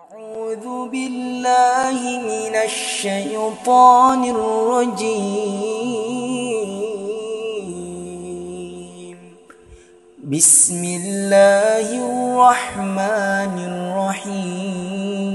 أعوذ بالله من الشيطان الرجيم. بسم الله الرحمن الرحيم.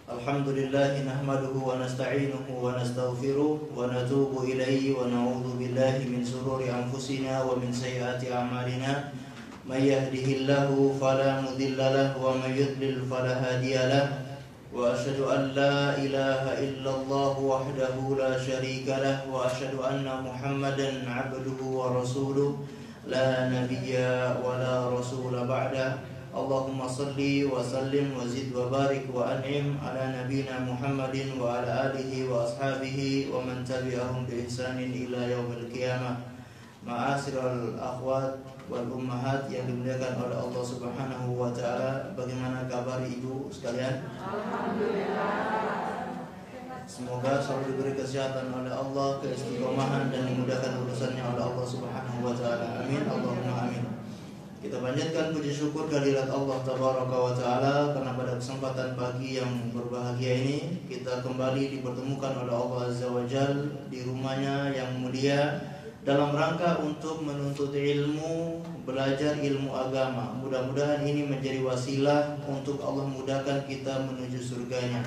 Alhamdulillah nahmaduhu wa nasta'inuhu wa nastaghfiruh wa natubu ilaihi wa na'udzu billahi min shururi anfusina wa min sayyiati a'malina may yahdihillahu fala mudilla lahu wa may yudlil fala hadiya lahu wa asyhadu an la ilaha illallah wahdahu la syarika lahu wa asyhadu anna Muhammadan 'abduhu wa rasuluh la nabiyya wa la rasula ba'da. Allahumma salli wa sallim wa zid wa barik wa an'im ala nabina Muhammadin wa ala alihi wa ashabihi wa man tabi'ahum bi ihsanin ila yaumil qiyamah. Ma'asyiral akhwat wal ummahat yang dimuliakan oleh Allah Subhanahu wa taala, bagaimana kabar ibu sekalian? Alhamdulillah. Semoga selalu diberi kesehatan oleh Allah, keistiqomahan dan dimudahkan urusannya oleh Allah Subhanahu wa taala. Amin Allahumma amin. Kita panjatkan puji syukur kehadirat Allah Tabaraka wa Ta'ala karena pada kesempatan pagi yang berbahagia ini kita kembali dipertemukan oleh Allah Azza wa Jal di rumahnya yang mulia dalam rangka untuk menuntut ilmu, belajar ilmu agama. Mudah-mudahan ini menjadi wasilah untuk Allah mudahkan kita menuju surganya.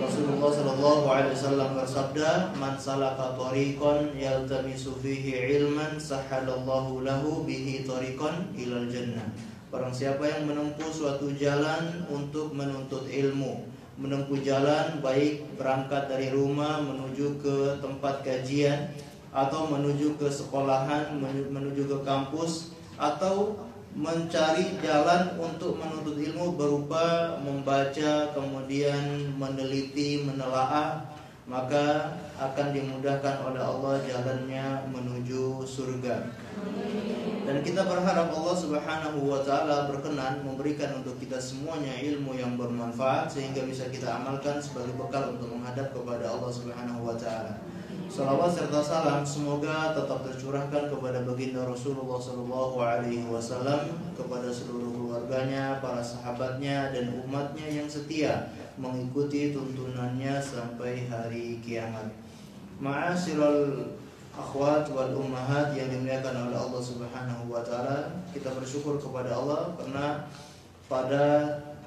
Rasulullah sallallahu alaihi wasallam bersabda, "Man salaka tariqan yaltamisu fihi ilman sahhalallahu lahu bihi tariqan ilal jannah." Barang siapa yang menempuh suatu jalan untuk menuntut ilmu, menempuh jalan baik berangkat dari rumah menuju ke tempat kajian atau menuju ke sekolahan, menuju ke kampus, atau mencari jalan untuk menuntut ilmu berupa membaca, kemudian meneliti, menelaah, maka akan dimudahkan oleh Allah jalannya menuju surga. Dan kita berharap Allah Subhanahu wa taala berkenan memberikan untuk kita semuanya ilmu yang bermanfaat sehingga bisa kita amalkan sebagai bekal untuk menghadap kepada Allah Subhanahu wa taala. Salawat serta salam semoga tetap tercurahkan kepada baginda Rasulullah sallallahu alaihi wasallam, kepada seluruh keluarganya, para sahabatnya dan umatnya yang setia mengikuti tuntunannya sampai hari kiamat. Ma'asyiral akhwat wal ummahat yang dimuliakan oleh Allah Subhanahu wa taala, kita bersyukur kepada Allah karena pada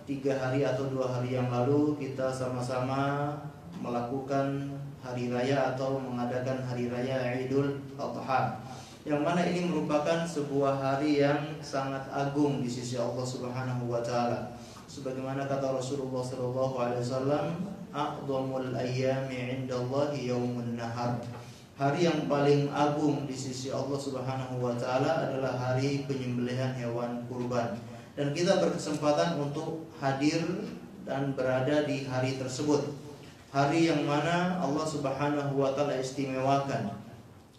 3 hari atau 2 hari yang lalu kita sama-sama melakukan hari raya atau mengadakan hari raya Idul Adha, yang mana ini merupakan sebuah hari yang sangat agung di sisi Allah Subhanahu wa taala. Sebagaimana kata Rasulullah sallallahu alaihi wasallam, "A'dhamul ayyami 'indallahi yaumun nahar." Hari yang paling agung di sisi Allah Subhanahu wa taala adalah hari penyembelihan hewan kurban. Dan kita berkesempatan untuk hadir dan berada di hari tersebut. Hari yang mana Allah Subhanahu wa taala istimewakan.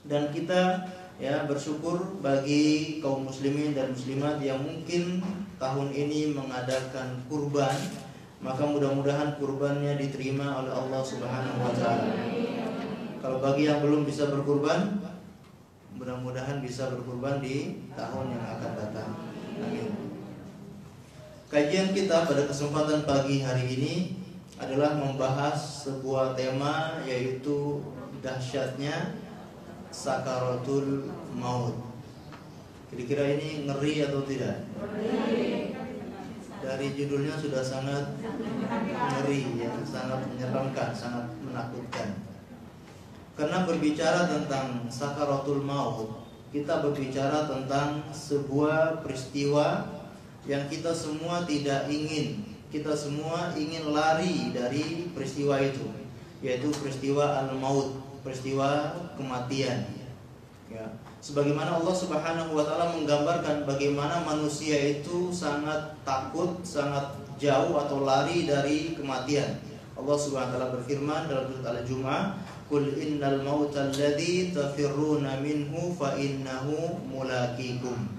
Dan kita bersyukur bagi kaum muslimin dan muslimat yang mungkin tahun ini mengadakan kurban, maka mudah-mudahan kurbannya diterima oleh Allah Subhanahu wa taala. Kalau bagi yang belum bisa berkurban, mudah-mudahan bisa berkurban di tahun yang akan datang. Amin. Kajian kita pada kesempatan pagi hari ini adalah membahas sebuah tema, yaitu dahsyatnya sakaratul maut. Kira-kira ini ngeri atau tidak? Dari judulnya sudah sangat ngeri, sangat menyeramkan, sangat menakutkan. Karena berbicara tentang sakaratul maut, kita berbicara tentang sebuah peristiwa yang kita semua tidak ingin. Kita semua ingin lari dari peristiwa itu, yaitu peristiwa al-maut, peristiwa kematian. Sebagaimana Allah Subhanahu wa taala menggambarkan bagaimana manusia itu sangat takut, sangat jauh atau lari dari kematian. Allah Subhanahu wa taala berfirman dalam surat Al-Jumu'ah, "Qul innal mautal ladzi tafirruna minhu fa innahu mulaqikum."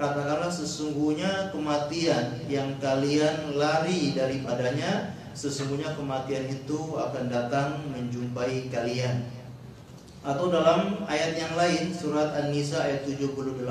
Katakanlah sesungguhnya kematian yang kalian lari daripadanya sesungguhnya kematian itu akan datang menjumpai kalian. Atau dalam ayat yang lain, surat An-Nisa ayat 78,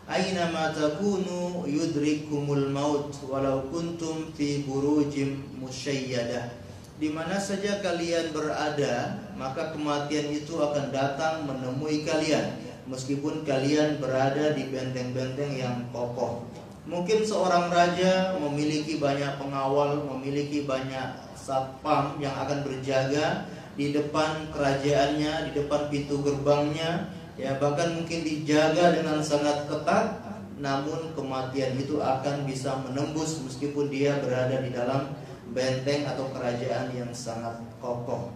aina ma takunu yudrikumul maut walau kuntum fi burujim musyayyadah. Di mana saja kalian berada, maka kematian itu akan datang menemui kalian, meskipun kalian berada di benteng-benteng yang kokoh. Mungkin seorang raja memiliki banyak pengawal, memiliki banyak satpam yang akan berjaga di depan kerajaannya, di depan pintu gerbangnya, ya bahkan mungkin dijaga dengan sangat ketat. Namun kematian itu akan bisa menembus meskipun dia berada di dalam benteng atau kerajaan yang sangat kokoh.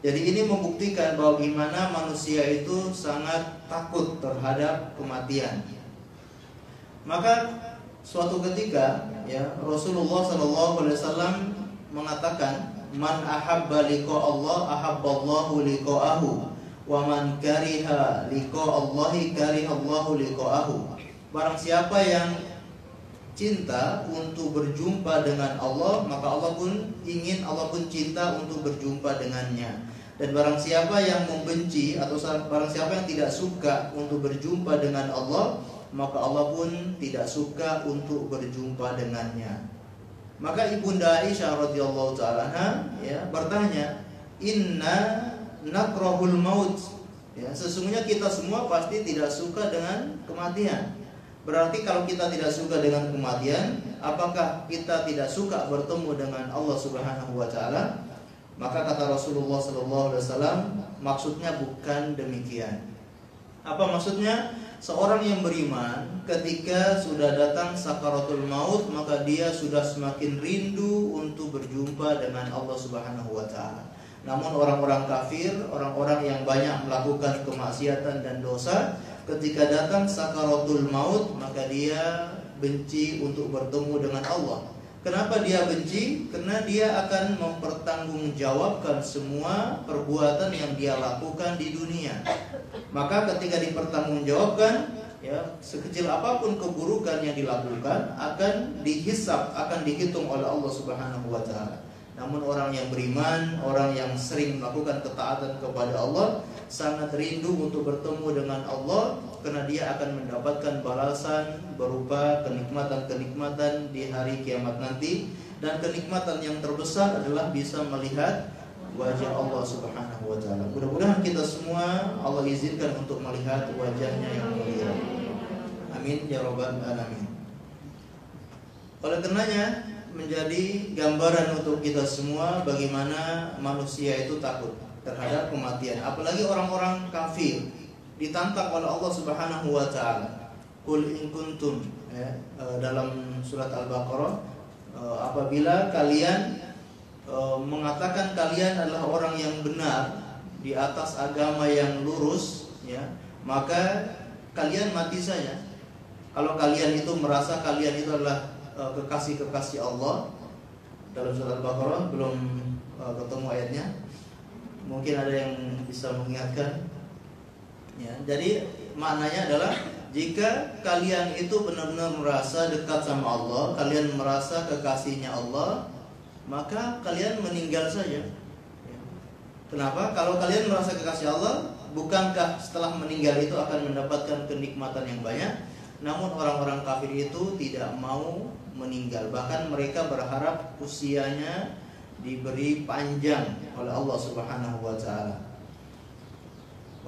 Jadi ini membuktikan bahwa gimana manusia itu sangat takut terhadap kematian. Maka suatu ketika, ya, Rasulullah SAW mengatakan, man ahabba liqa Allah ahabballahu liqa'ahu, wa man kariha liqa Allahi karihallahu liqa'ahu. Barang siapa yang cinta untuk berjumpa dengan Allah, maka Allah pun ingin, Allah pun cinta untuk berjumpa dengannya. Dan barang siapa yang membenci atau barang siapa yang tidak suka untuk berjumpa dengan Allah, maka Allah pun tidak suka untuk berjumpa dengannya. Maka Ibunda Aisyah radhiyallahu taala ya bertanya, inna nakrahul maut, ya, sesungguhnya kita semua pasti tidak suka dengan kematian. Berarti kalau kita tidak suka dengan kematian, apakah kita tidak suka bertemu dengan Allah Subhanahu wa taala? Maka kata Rasulullah sallallahu alaihi wasallam, maksudnya bukan demikian. Apa maksudnya? Seorang yang beriman ketika sudah datang sakaratul maut, maka dia sudah semakin rindu untuk berjumpa dengan Allah Subhanahu wa taala. Namun orang-orang kafir, orang-orang yang banyak melakukan kemaksiatan dan dosa, ketika datang sakaratul maut, maka dia benci untuk bertemu dengan Allah. Kenapa dia benci? Karena dia akan mempertanggungjawabkan semua perbuatan yang dia lakukan di dunia. Maka ketika dipertanggungjawabkan, ya, sekecil apapun keburukan yang dilakukan akan dihisab, akan dihitung oleh Allah Subhanahu wa taala. Namun orang yang beriman, orang yang sering melakukan ketaatan kepada Allah, sangat rindu untuk bertemu dengan Allah, karena dia akan mendapatkan balasan berupa kenikmatan-kenikmatan di hari kiamat nanti. Dan kenikmatan yang terbesar adalah bisa melihat wajah Allah Subhanahu wa taala. Mudah-mudahan kita semua Allah izinkan untuk melihat wajahnya yang mulia. Amin ya rabbal alamin. Oleh karenanya menjadi gambaran untuk kita semua bagaimana manusia itu takut terhadap kematian. Apalagi orang-orang kafir ditantang oleh Allah Subhanahu wa taala. Qul in kuntum, ya, dalam surat Al-Baqarah, apabila kalian mengatakan kalian adalah orang yang benar di atas agama yang lurus, ya, maka kalian mati saja. Kalau kalian itu merasa kalian itu adalah kekasih-kekasih Allah, dalam surat Al-Baqarah, belum ketemu ayatnya, mungkin ada yang bisa mengingatkan, ya. Jadi maknanya adalah jika kalian itu benar-benar merasa dekat sama Allah, kalian merasa kekasihnya Allah, maka kalian meninggal saja. Kenapa? Kalau kalian merasa kekasih Allah, bukankah setelah meninggal itu akan mendapatkan kenikmatan yang banyak? Namun orang-orang kafir itu tidak mau meninggal. Bahkan mereka berharap usianya diberi panjang oleh Allah Subhanahu wa taala.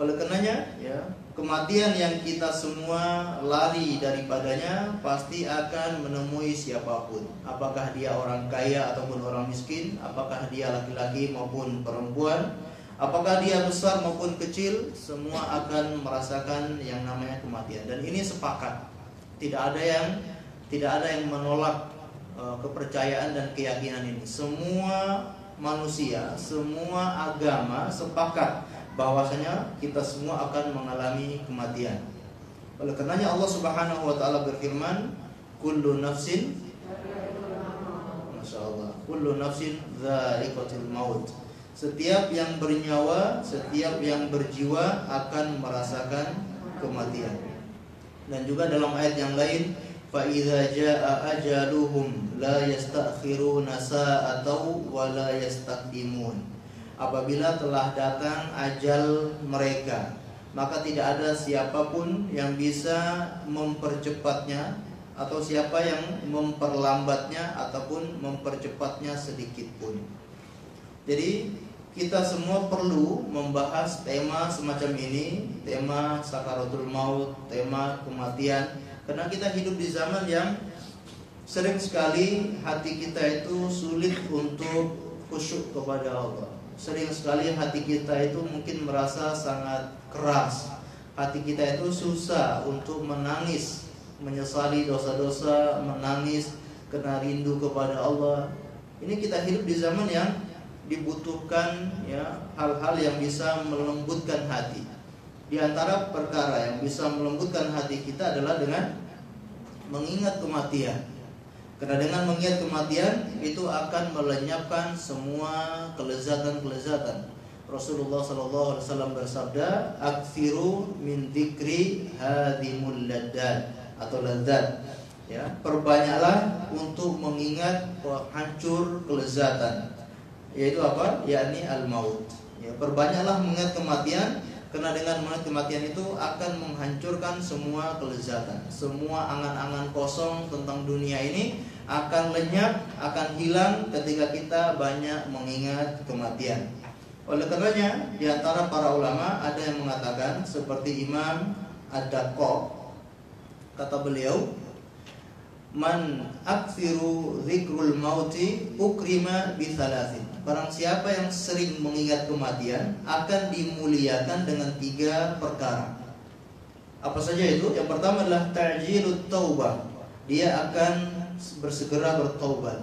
Oleh karenanya, ya, kematian yang kita semua lari daripadanya pasti akan menemui siapapun. Apakah dia orang kaya ataupun orang miskin, apakah dia laki-laki maupun perempuan, apakah dia besar maupun kecil, semua akan merasakan yang namanya kematian. Dan ini sepakat. Tidak ada yang menolak kepercayaan dan keyakinan ini. Semua manusia, semua agama sepakat bahwasanya kita semua akan mengalami kematian. Oleh karenanya Allah Subhanahu wa taala berfirman, kullu nafsin, masyaallah, kullu nafsin dha'iqatul maut. Setiap yang bernyawa, setiap yang berjiwa akan merasakan kematian. Dan juga dalam ayat yang lain, fa idza jaa ajaluhum la yastakhiruna sa'atan wa la yastaqdimun. Apabila telah datang ajal mereka, maka tidak ada siapapun yang bisa mempercepatnya atau siapa yang memperlambatnya ataupun mempercepatnya sedikit pun. Jadi kita semua perlu membahas tema semacam ini, tema sakaratul maut, tema kematian. Karena kita hidup di zaman yang sering sekali hati kita itu sulit untuk khusyuk kepada Allah. Sering sekali hati kita itu mungkin merasa sangat keras. Hati kita itu susah untuk menangis, menyesali dosa-dosa, menangis karena rindu kepada Allah. Ini kita hidup di zaman yang dibutuhkan ya hal-hal yang bisa melembutkan hati. Di antara perkara yang bisa melembutkan hati kita adalah dengan mengingat kematian. Karena dengan mengingat kematian itu akan melenyapkan semua kelezatan-kelezatan. Rasulullah SAW bersabda, "Aktsiru min dzikri hadimul ladzat" atau ladzat. Ya, perbanyaklah untuk mengingat penghancur kelezatan. Yaitu apa? Yakni al-maut. Ya, perbanyaklah mengingat kematian. Karena dengan mengingat kematian itu akan menghancurkan semua kelezatan. Semua angan-angan kosong tentang dunia ini akan lenyap, akan hilang ketika kita banyak mengingat kematian. Oleh karenanya, di antara para ulama ada yang mengatakan seperti Imam Ad-Daqqaq, kata beliau, "Man aktsiru dzikrul mauti ukrima bi thalathin." Barang siapa yang sering mengingat kematian akan dimuliakan dengan 3 perkara. Apa saja itu? Yang pertama adalah ta'jilut taubah. Dia akan bersegera bertaubat.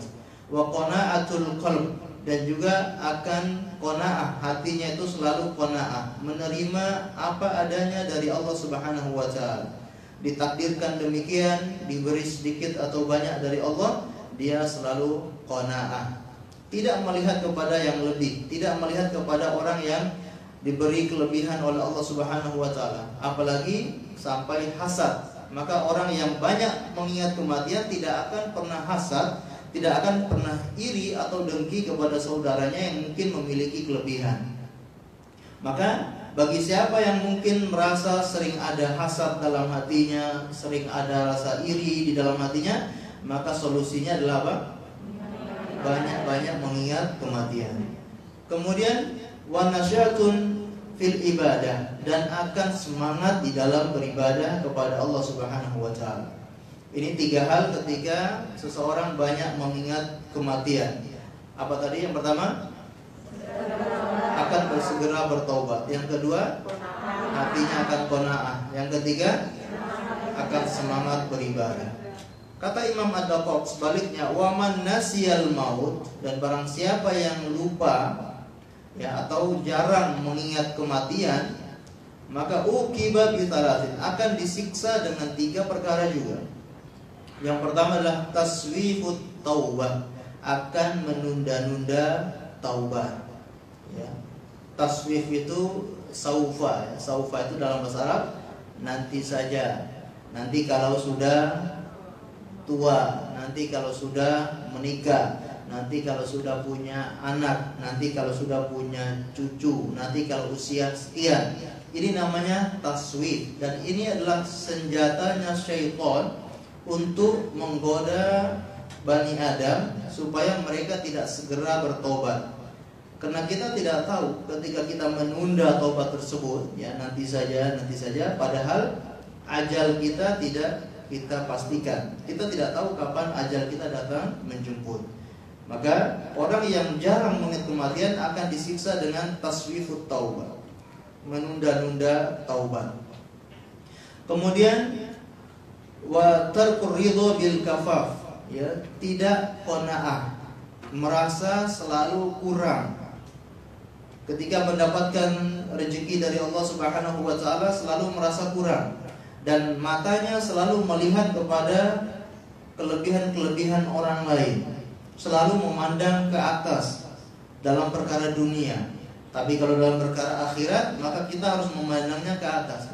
Wa qana'atul qalb, dan juga akan qanaah, hatinya itu selalu qanaah, menerima apa adanya dari Allah Subhanahu wa taala. Ditakdirkan demikian, diberi sedikit atau banyak dari Allah, dia selalu qanaah. Tidak melihat kepada yang lebih, tidak melihat kepada orang yang diberi kelebihan oleh Allah Subhanahu wa taala, apalagi sampai hasad. Maka orang yang banyak mengingat kematian tidak akan pernah hasad, tidak akan pernah iri atau dengki kepada saudaranya yang mungkin memiliki kelebihan. Maka bagi siapa yang mungkin merasa sering ada hasad dalam hatinya, sering ada rasa iri di dalam hatinya, maka solusinya adalah apa? Banyak-banyak mengingat kematian. Kemudian wanasyatun fil ibadah, dan akan semangat di dalam beribadah kepada Allah Subhanahu wa taala. Ini 3 hal ketika seseorang banyak mengingat kematian. Apa tadi? Yang pertama, akan bersegera bertobat. Yang kedua, hatinya akan qanaah. Yang ketiga, akan semangat beribadah. Kata Imam Ad-Daqqaq sebaliknya, waman nasiyal maut, dan barang siapa yang lupa ya atau jarang mengingat kematian, maka uqiba bi thalathin, akan disiksa dengan 3 perkara juga. Yang pertama adalah taswifut taubah, akan menunda-nunda taubat. Ya. Taswif itu saufa, ya. Saufa itu dalam bahasa Arab nanti saja, nanti kalau sudah tua, nanti kalau sudah menikah, nanti kalau sudah punya anak, nanti kalau sudah punya cucu, nanti kalau usia sekian. Ini namanya taswif, dan ini adalah senjatanya syaitan untuk menggoda Bani Adam supaya mereka tidak segera bertobat. Karena kita tidak tahu ketika kita menunda tobat tersebut, ya nanti saja, padahal ajal kita tidak kita pastikan. Kita tidak tahu kapan ajal kita datang menjemput. Maka orang yang jarang mengingat kematian akan disiksa dengan taswifut taubah, menunda-nunda taubat. Kemudian wa tarkur ridho bil kafaf, ya, tidak qanaah, merasa selalu kurang. Ketika mendapatkan rezeki dari Allah Subhanahu wa taala selalu merasa kurang, dan matanya selalu melihat kepada kelebihan-kelebihan orang lain, selalu memandang ke atas dalam perkara dunia. Tapi kalau dalam perkara akhirat, maka kita harus memandangnya ke atas.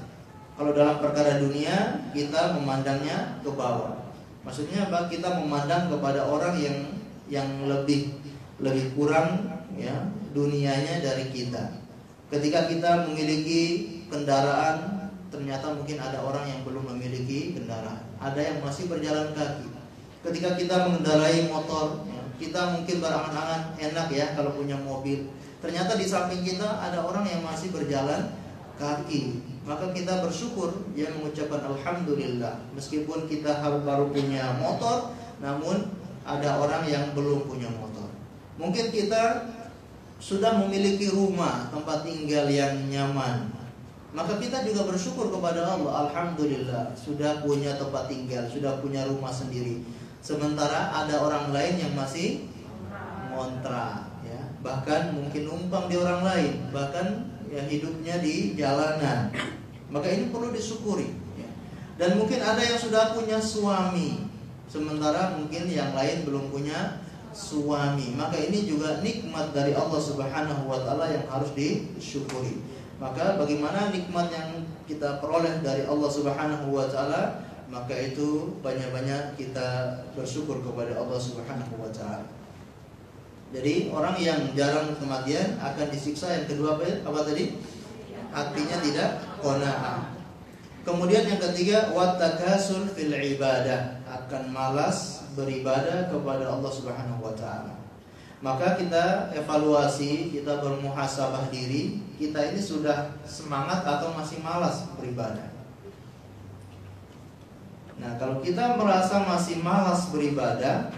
Kalau dalam perkara dunia, kita memandangnya ke bawah. Maksudnya apa? Kita memandang kepada orang yang lebih kurang ya dunianya dari kita. Ketika kita memiliki kendaraan, ternyata mungkin ada orang yang belum memiliki kendaraan. Ada yang masih berjalan kaki. Ketika kita mengendarai motor, ya, kita mungkin berangan-angan enak ya kalau punya mobil. Ternyata di samping kita ada orang yang masih berjalan kaki. Maka kita bersyukur, ya, mengucapkan alhamdulillah. Meskipun kita baru punya motor, namun ada orang yang belum punya motor. Mungkin kita sudah memiliki rumah, tempat tinggal yang nyaman. Maka kita juga bersyukur kepada Allah, alhamdulillah sudah punya tempat tinggal, sudah punya rumah sendiri. Sementara ada orang lain yang masih ngontrak, ya, bahkan mungkin numpang di orang lain, bahkan ya hidupnya di jalanan. Maka ini perlu disyukuri, ya. Dan mungkin ada yang sudah punya suami, sementara mungkin yang lain belum punya suami. Maka ini juga nikmat dari Allah Subhanahu wa taala yang harus disyukuri. Maka bagaimana nikmat yang kita peroleh dari Allah Subhanahu wa taala, maka itu banyak-banyak kita bersyukur kepada Allah Subhanahu wa taala. Jadi orang yang jarang kematian akan disiksa. Yang kedua apa tadi? Hatinya tidak qanaah. Kemudian yang ketiga, wattakasul fil ibadah, akan malas beribadah kepada Allah Subhanahu wa taala. Maka kita evaluasi, kita bermuhasabah diri, kita ini sudah semangat atau masih malas beribadah. Nah, kalau kita merasa masih malas beribadah,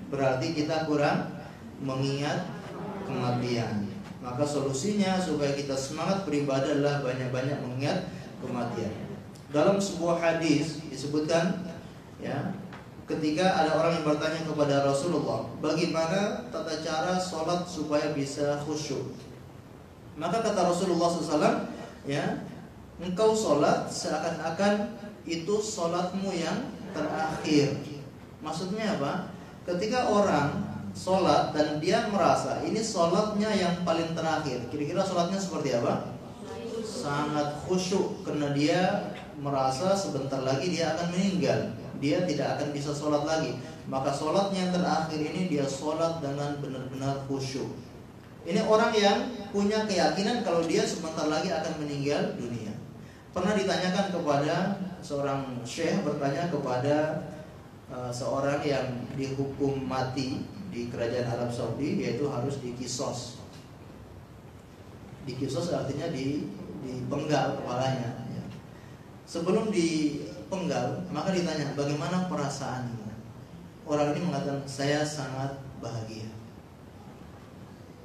berarti kita kurang mengingat kematian. Maka solusinya supaya kita semangat beribadah adalah banyak-banyak mengingat kematian. Dalam sebuah hadis disebutkan, ya, ketika ada orang yang bertanya kepada Rasulullah, bagaimana tata cara sholat supaya bisa khusyuk? Maka kata Rasulullah SAW, ya, engkau sholat seakan-akan itu sholatmu yang terakhir. Maksudnya apa? Ketika orang sholat dan dia merasa ini sholatnya yang paling terakhir, kira-kira sholatnya seperti apa? Sangat khusyuk, karena dia merasa sebentar lagi dia akan meninggal, dia tidak akan bisa sholat lagi. Maka sholatnya yang terakhir ini dia sholat dengan benar-benar khusyuk. Ini orang yang punya keyakinan kalau dia sebentar lagi akan meninggal dunia. Pernah ditanyakan kepada seorang syekh, bertanya kepada seorang yang dihukum mati di kerajaan Arab Saudi, yaitu harus dikisos. Dikisos artinya dipenggal kepalanya, ya. Sebelum dipenggal, maka ditanya, bagaimana perasaanmu? Orang ini mengatakan, saya sangat bahagia.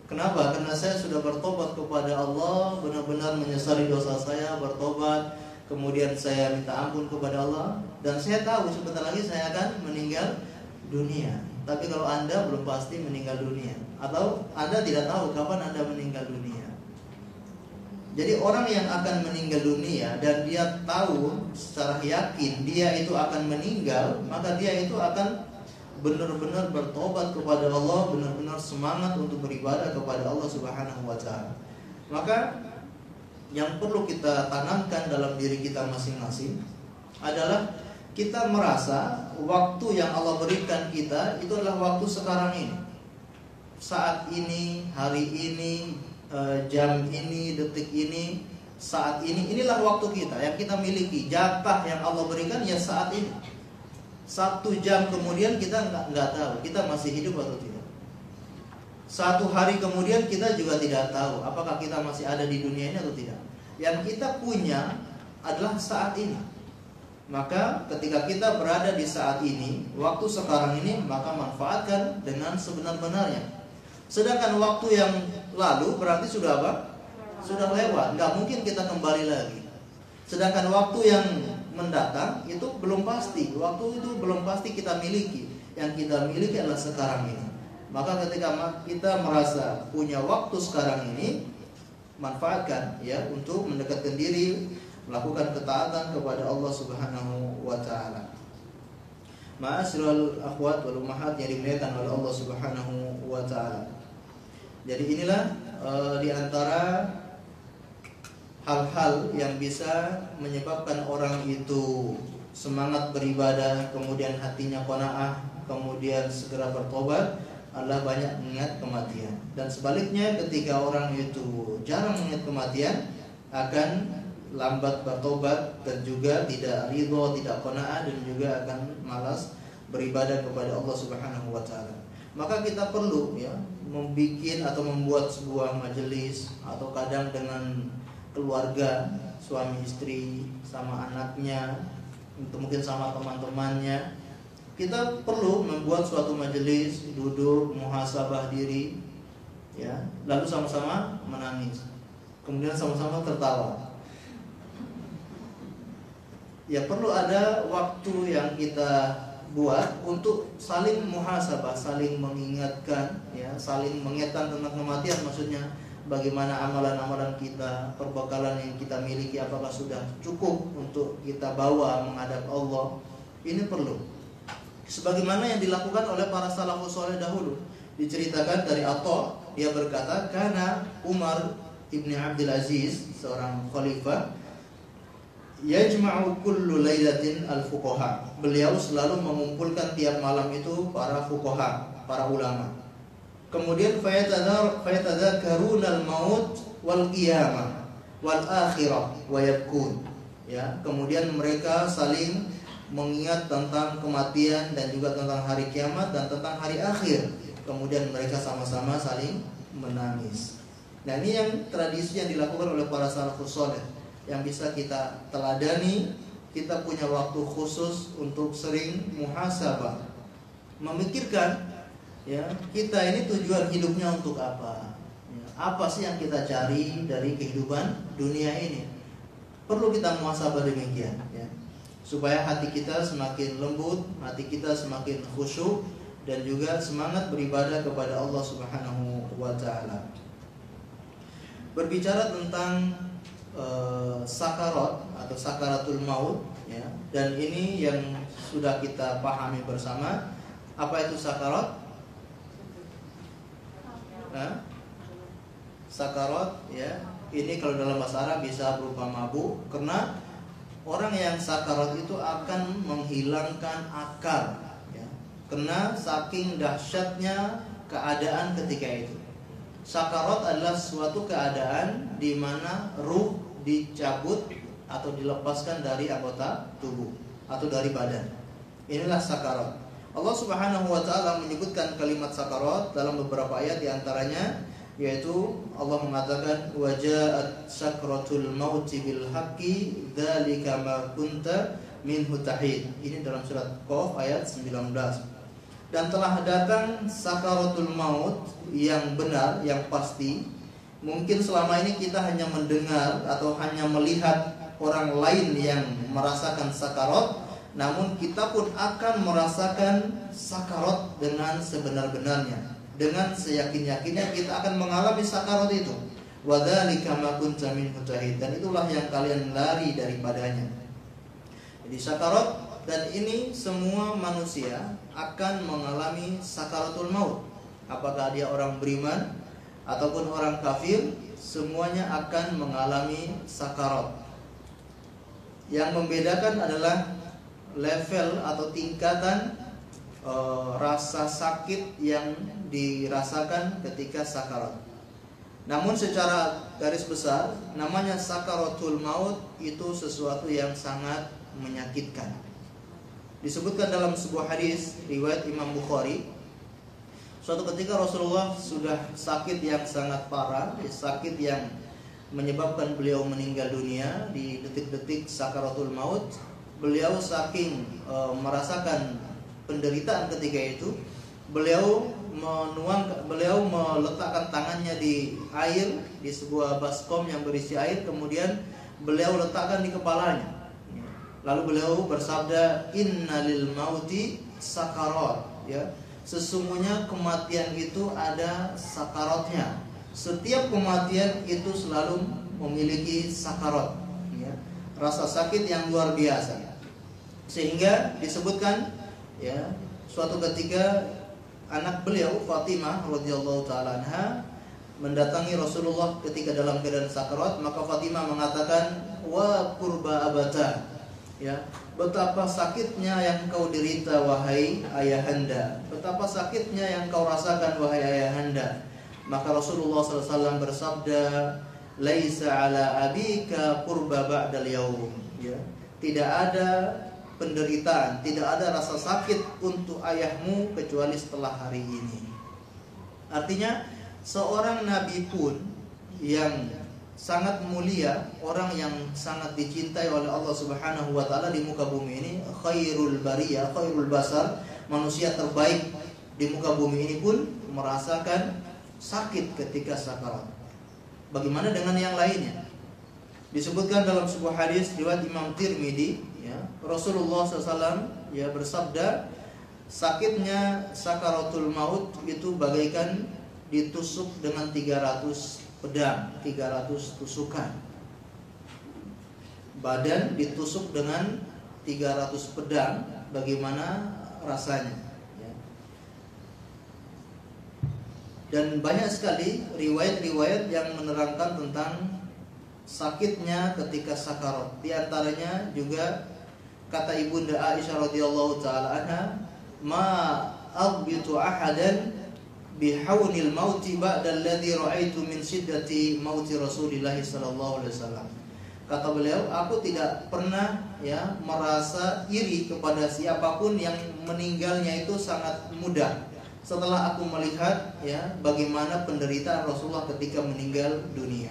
Kenapa? Karena saya sudah bertobat kepada Allah, benar-benar menyesali dosa saya, bertobat, kemudian saya minta ampun kepada Allah, dan saya tahu sebentar lagi saya akan meninggal dunia. Tapi kalau Anda belum pasti meninggal dunia, atau Anda tidak tahu kapan Anda meninggal dunia. Jadi orang yang akan meninggal dunia dan dia tahu secara yakin dia itu akan meninggal, maka dia itu akan benar-benar bertobat kepada Allah, benar-benar semangat untuk beribadah kepada Allah Subhanahu wa taala. Maka yang perlu kita tanamkan dalam diri kita masing-masing adalah kita merasa waktu yang Allah berikan kita itu adalah waktu sekarang ini, saat ini, hari ini, jam ini, detik ini, saat ini. Inilah waktu kita yang kita miliki. Jatah yang Allah berikan ya saat ini. 1 jam kemudian kita nggak tahu kita masih hidup atau tidak. 1 hari kemudian kita juga tidak tahu apakah kita masih ada di dunia ini atau tidak. Yang kita punya adalah saat ini. Maka ketika kita berada di saat ini, waktu sekarang ini, maka manfaatkan dengan sebenar-benarnya. Sedangkan waktu yang lalu berarti sudah apa? Sudah lewat, nggak mungkin kita kembali lagi. Sedangkan waktu yang mendatang itu belum pasti. Waktu itu belum pasti kita miliki. Yang kita miliki adalah sekarang ini. Maka ketika kita merasa punya waktu sekarang ini, manfaatkan ya untuk mendekatkan diri, melakukan ketaatan kepada Allah Subhanahu wa taala. Ma'asyiral akhwat wal ummahat yang dimuliakan oleh Allah Subhanahu wa taala. Jadi inilah di antara hal-hal yang bisa menyebabkan orang itu semangat beribadah, kemudian hatinya qanaah, kemudian segera bertobat, adalah banyak mengingat kematian. Dan sebaliknya, ketika orang itu jarang mengingat kematian, akan lambat bertobat dan juga tidak ridho, tidak qanaah, dan juga akan malas beribadah kepada Allah Subhanahu wa taala. Maka kita perlu ya membuat sebuah majelis, atau kadang dengan keluarga, suami istri sama anaknya, mungkin sama teman-temannya. Kita perlu membuat suatu majelis, duduk muhasabah diri, ya, lalu sama-sama menangis, kemudian sama-sama tertawa. Ya, perlu ada waktu yang kita buat untuk saling muhasabah, saling mengingatkan, ya, saling mengingatkan tentang kematian. Maksudnya bagaimana amalan-amalan kita, perbekalan yang kita miliki, apakah sudah cukup untuk kita bawa menghadap Allah. Ini perlu. Sebagaimana yang dilakukan oleh para salafus saleh dahulu. Diceritakan dari Atha, dia berkata, karena Umar ibn Abdul Aziz, seorang khalifah, yajma'u kullu lailatin al-fuqaha. Beliau selalu mengumpulkan tiap malam itu para fuqaha, para ulama. Kemudian fayatadzakaruna al-maut wal qiyamah wal akhirah wa yabkun. Ya, kemudian mereka saling mengingat tentang kematian dan juga tentang hari kiamat dan tentang hari akhir. Kemudian mereka sama-sama saling menangis. Nah, ini yang tradisi yang dilakukan oleh para salafus saleh, yang bisa kita teladani. Kita punya waktu khusus untuk sering muhasabah, memikirkan, ya, kita ini tujuan hidupnya untuk apa, ya, apa sih yang kita cari dari kehidupan dunia ini. Perlu kita muhasabah demikian, ya, supaya hati kita semakin lembut, hati kita semakin khusyuk, dan juga semangat beribadah kepada Allah Subhanahu wa taala. Berbicara tentang sakarat atau sakaratul maut, ya, dan ini yang sudah kita pahami bersama. Apa itu sakarat? Sakarat, ya, ini kalau dalam bahasa Arab bisa berupa mabuk, karena orang yang sakarat itu akan menghilangkan akal, ya, karena saking dahsyatnya keadaan ketika itu. Sakarat adalah suatu keadaan di mana ruh dicabut atau dilepaskan dari anggota tubuh atau dari badan. Inilah sakarat. Allah Subhanahu wa taala menyebutkan kalimat sakarat dalam beberapa ayat, di antaranya yaitu Allah mengatakan waja'at sakratul mauti bil haqqi dzalika ma kunta minhu tahid. Ini dalam surat Qaf ayat 19. Dan telah datang sakaratul maut yang benar, yang pasti. Mungkin selama ini kita hanya mendengar atau hanya melihat orang lain yang merasakan sakarat, namun kita pun akan merasakan sakarat dengan sebenar-benarnya, dengan seyakin-yakinnya kita akan mengalami sakarat itu. Wadzalika ma kunta minhu tahid, dan itulah yang kalian lari daripadanya. Jadi sakarat, dan ini semua manusia akan mengalami sakaratul maut. Apakah dia orang beriman ataupun orang kafir, semuanya akan mengalami sakarat. Yang membedakan adalah level atau tingkatan rasa sakit yang dirasakan ketika sakarat. Namun secara garis besar, namanya sakaratul maut itu sesuatu yang sangat menyakitkan. Disebutkan dalam sebuah hadis riwayat Imam Bukhari, suatu ketika Rasulullah sudah sakit yang sangat parah, sakit yang menyebabkan beliau meninggal dunia di detik-detik sakaratul maut. Beliau saking merasakan penderitaan ketika itu, beliau meletakkan tangannya di air, di sebuah baskom yang berisi air, kemudian beliau letakkan di kepalanya. Lalu beliau bersabda, innalil mauti sakarat, ya, sesungguhnya kematian itu ada sakaratnya. Setiap kematian itu selalu memiliki sakarat, ya, rasa sakit yang luar biasa. Sehingga disebutkan, ya, suatu ketika anak beliau Fatimah radhiyallahu taala anha mendatangi Rasulullah ketika dalam keadaan sakarat, maka Fatimah mengatakan, wa qurba abata, ya, betapa sakitnya yang kau derita wahai ayahanda, betapa sakitnya yang kau rasakan wahai ayahanda. Maka Rasulullah SAW bersabda, laisa ala abika qurba ba'dal yaum, ya, tidak ada penderitaan, tidak ada rasa sakit untuk ayahmu kecuali setelah hari ini. Artinya seorang nabi pun yang sangat mulia, orang yang sangat dicintai oleh Allah Subhanahu wa taala di muka bumi ini, khairul bariyah, khairul basar, manusia terbaik di muka bumi ini pun merasakan sakit ketika sakarat. Bagaimana dengan yang lainnya? Disebutkan dalam sebuah hadis riwayat Imam Tirmidzi, ya, Rasulullah SAW ya bersabda, sakitnya sakaratul maut itu bagaikan ditusuk dengan 300 pedang, 300 tusukan. Badan ditusuk dengan 300 pedang, bagaimana rasanya, ya. Dan banyak sekali riwayat-riwayat yang menerangkan tentang sakitnya ketika sakarat. Di antaranya juga kata Ibunda Aisyah radhiyallahu taala anha, ma aghbitu ahadan bihaunil mauti ba'da alladhi ra'aitu min shiddati mauti Rasulillah sallallahu alaihi wasallam. Kata beliau, aku tidak pernah ya merasa iri kepada siapapun yang meninggalnya itu sangat mudah setelah aku melihat ya bagaimana penderitaan Rasulullah ketika meninggal dunia.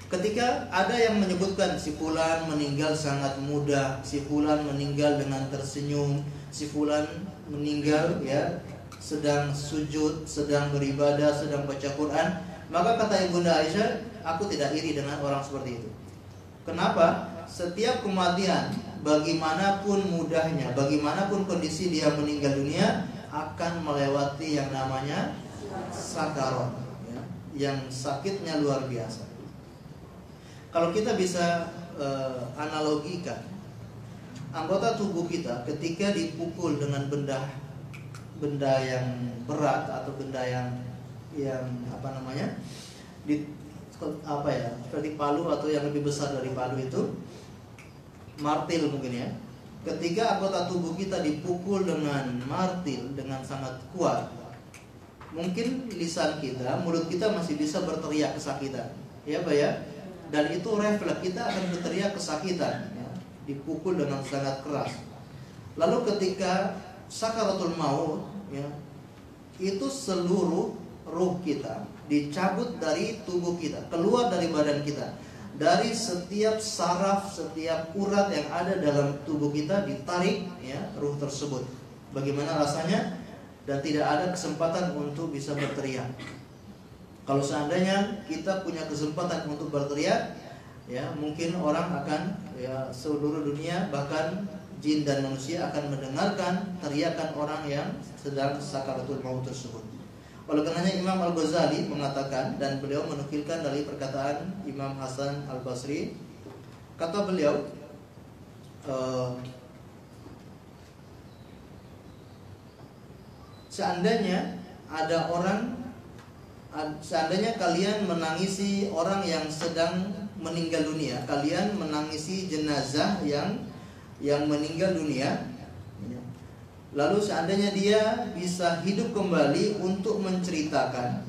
Ketika ada yang menyebutkan si fulan meninggal sangat mudah, si fulan meninggal dengan tersenyum, si fulan meninggal ya sedang sujud, sedang beribadah, sedang baca Quran, maka kata Ibunda Aisyah, aku tidak iri dengan orang seperti itu. Kenapa? Setiap kematian, bagaimanapun mudahnya, bagaimanapun kondisi dia meninggal dunia, akan melewati yang namanya sakarat, ya, yang sakitnya luar biasa. Kalau kita bisa analogikan anggota tubuh kita ketika dipukul dengan benda yang berat atau benda yang apa namanya seperti palu atau yang lebih besar dari palu itu, martil mungkin ya. Ketika anggota tubuh kita dipukul dengan martil dengan sangat kuat, mungkin lisan kita, mulut kita masih bisa berteriak kesakitan, ya Pak ya. Dan itu refleks kita akan berteriak kesakitan, ya, dipukul dengan sangat keras. Lalu ketika sakaratul maut, ya, itu seluruh ruh kita dicabut dari tubuh kita, keluar dari badan kita. Dari setiap saraf, setiap urat yang ada dalam tubuh kita ditarik ya ruh tersebut. Bagaimana rasanya? Dan tidak ada kesempatan untuk bisa berteriak. Kalau seandainya kita punya kesempatan untuk berteriak, ya mungkin orang akan ya seluruh dunia bahkan jin dan manusia akan mendengarkan teriakan orang yang sedang sakaratul maut tersebut. Oleh karenanya Imam Al-Ghazali mengatakan, dan beliau menukilkan dari perkataan Imam Hasan Al-Basri, kata beliau, seandainya kalian menangisi orang yang sedang meninggal dunia, kalian menangisi jenazah yang meninggal dunia, lalu seandainya dia bisa hidup kembali untuk menceritakan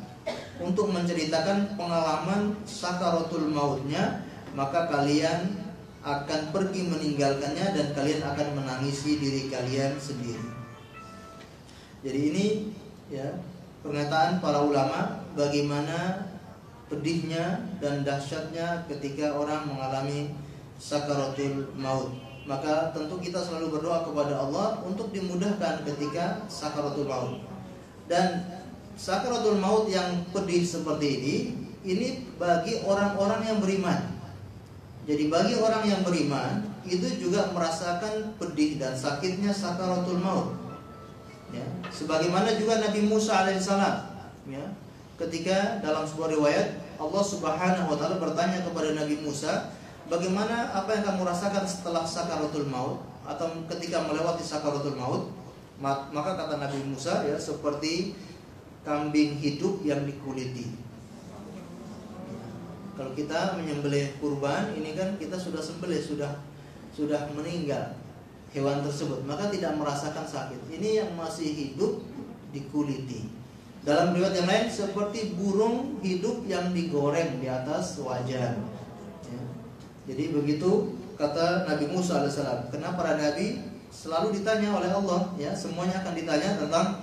pengalaman sakaratul mautnya, maka kalian akan pergi meninggalkannya dan kalian akan menangisi diri kalian sendiri. Jadi ini ya pernyataan para ulama bagaimana pedihnya dan dahsyatnya ketika orang mengalami sakaratul maut. Maka tentu kita selalu berdoa kepada Allah untuk dimudahkan ketika sakaratul maut. Dan sakaratul maut yang pedih seperti ini bagi orang-orang yang beriman. Jadi bagi orang yang beriman itu juga merasakan pedih dan sakitnya sakaratul maut. Ya, sebagaimana juga Nabi Musa alaihissalam, ya, ketika dalam sebuah riwayat Allah Subhanahu wa taala bertanya kepada Nabi Musa, bagaimana apa yang kamu rasakan setelah sakaratul maut atau ketika melewati sakaratul maut? Maka kata Nabi Musa, ya seperti kambing hidup yang dikuliti. Kalau kita menyembelih kurban, ini kan kita sudah sembelih, sudah sudah meninggal hewan tersebut, maka tidak merasakan sakit. Ini yang masih hidup dikuliti. Dalam riwayat yang lain seperti burung hidup yang digoreng di atas wajan. Ya. Jadi begitu kata Nabi Musa alaihissalam. Karena para nabi selalu ditanya oleh Allah, ya, semuanya akan ditanya tentang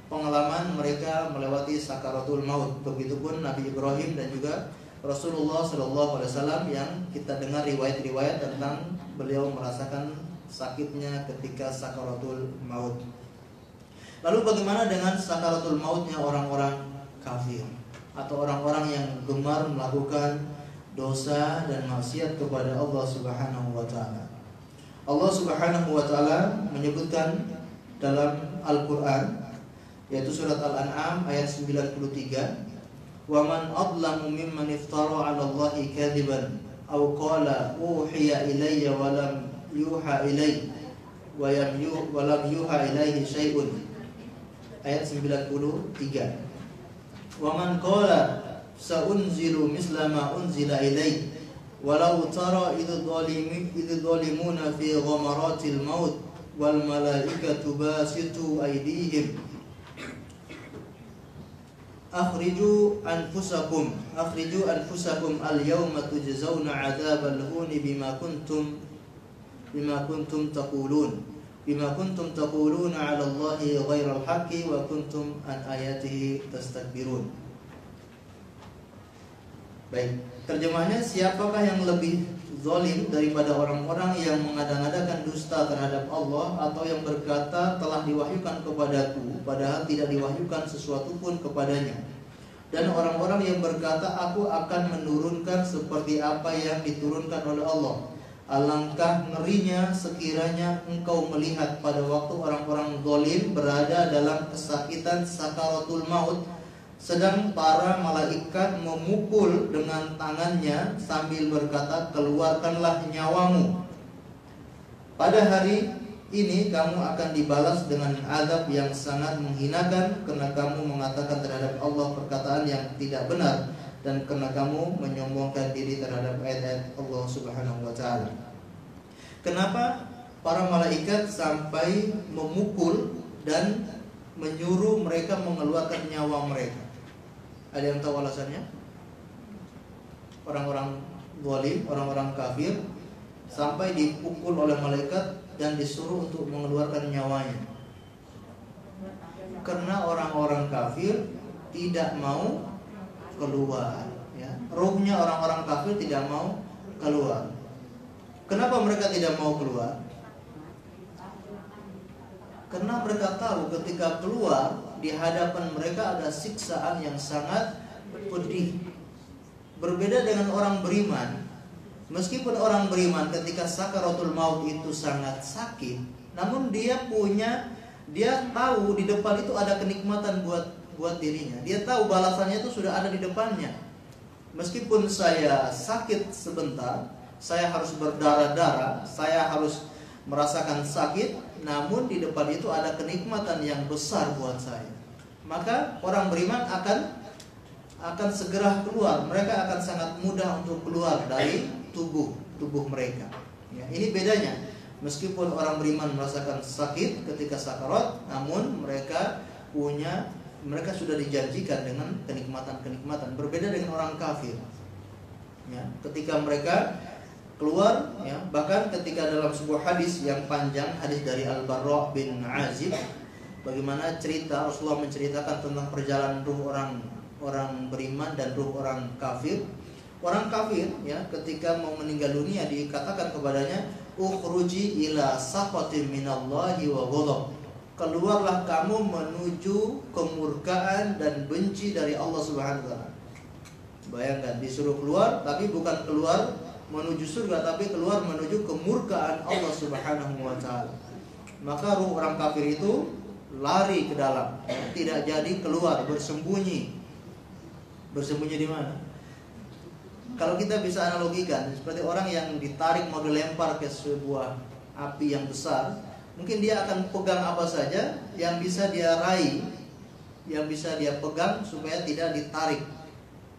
pengalaman mereka melewati sakaratul maut. Begitupun Nabi Ibrahim dan juga Rasulullah Shallallahu Alaihi Wasallam yang kita dengar riwayat-riwayat tentang beliau merasakan sakitnya ketika sakaratul maut. Lalu bagaimana dengan sakaratul mautnya orang-orang kafir atau orang-orang yang gemar melakukan dosa dan maksiat kepada Allah Subhanahu wa taala? Allah Subhanahu wa taala menyebutkan dalam Al-Qur'an, yaitu surat Al-An'am ayat 93, "Wa man adlamu mimman iftara 'ala Allahi kadziban aw qala uhiya ilayya wa lam yuha ilayya wa lam yuha ilayhi syai'un." Ayat 93. "Wa man qala sa'unzilu misla ma unzila ilayya walau tara idh dhalimuna fi ghamaratil maut wal malaikatu basitu aydihim akhriju anfusakum al yawma tujzauna 'adzabal huni bima kuntum taquluna 'ala Allahi ghairal haqqi wa kuntum an ayatihi tastakbirun." Baik, terjemahnya, siapakah yang lebih zalim daripada orang-orang yang mengada-ngadakan dusta terhadap Allah atau yang berkata telah diwahyukan kepadaku padahal tidak diwahyukan sesuatu pun kepadanya, dan orang-orang yang berkata aku akan menurunkan seperti apa yang diturunkan oleh Allah. Alangkah ngerinya sekiranya engkau melihat pada waktu orang-orang zalim berada dalam kesakitan sakaratul maut, sedang para malaikat memukul dengan tangannya sambil berkata, keluarkanlah nyawamu. Pada hari ini kamu akan dibalas dengan azab yang sangat menghinakan karena kamu mengatakan terhadap Allah perkataan yang tidak benar dan karena kamu menyombongkan diri terhadap ayat-ayat Allah Subhanahu wa taala. Kenapa para malaikat sampai memukul dan menyuruh mereka mengeluarkan nyawa mereka? Ada yang tahu alasannya? Orang-orang zalim, orang-orang kafir sampai dipukul oleh malaikat dan disuruh untuk mengeluarkan nyawanya. Karena orang-orang kafir tidak mau keluar, ya. Ruhnya orang-orang kafir tidak mau keluar. Kenapa mereka tidak mau keluar? Karena mereka tahu ketika keluar di hadapan mereka ada siksaan yang sangat pedih. Berbeda dengan orang beriman. Meskipun orang beriman ketika sakaratul maut itu sangat sakit, namun dia tahu di depan itu ada kenikmatan buat dirinya. Dia tahu balasannya itu sudah ada di depannya. Meskipun saya sakit sebentar, saya harus berdarah-darah, saya harus merasakan sakit, namun di depan itu ada kenikmatan yang besar buat saya. Maka orang beriman akan segera keluar. Mereka akan sangat mudah untuk keluar dari tubuh mereka. Ya, ini bedanya. Meskipun orang beriman merasakan sakit ketika sakarat, namun mereka sudah dijanjikan dengan kenikmatan-kenikmatan. Berbeda dengan orang kafir. Ya, ketika mereka keluar, ya, bahkan ketika dalam sebuah hadis yang panjang, hadis dari Al-Barra bin Azib, bagaimana cerita Rasulullah menceritakan tentang perjalanan ruh orang beriman dan ruh orang kafir. Orang kafir, ya, ketika mau meninggal dunia dikatakan kepadanya, ukhruji ila sakhatin minallahi wa ghadab. Keluarlah kamu menuju kemurkaan dan benci dari Allah Subhanahu wa taala. Bayangkan, disuruh keluar tapi bukan keluar menuju surga, tapi keluar menuju kemurkaan Allah Subhanahu wa taala. Maka ruh orang kafir itu lari ke dalam, tidak jadi keluar, bersembunyi. Bersembunyi di mana? Kalau kita bisa analogikan seperti orang yang ditarik mau dilempar ke sebuah api yang besar, mungkin dia akan pegang apa saja yang bisa dia raih, yang bisa dia pegang supaya tidak ditarik.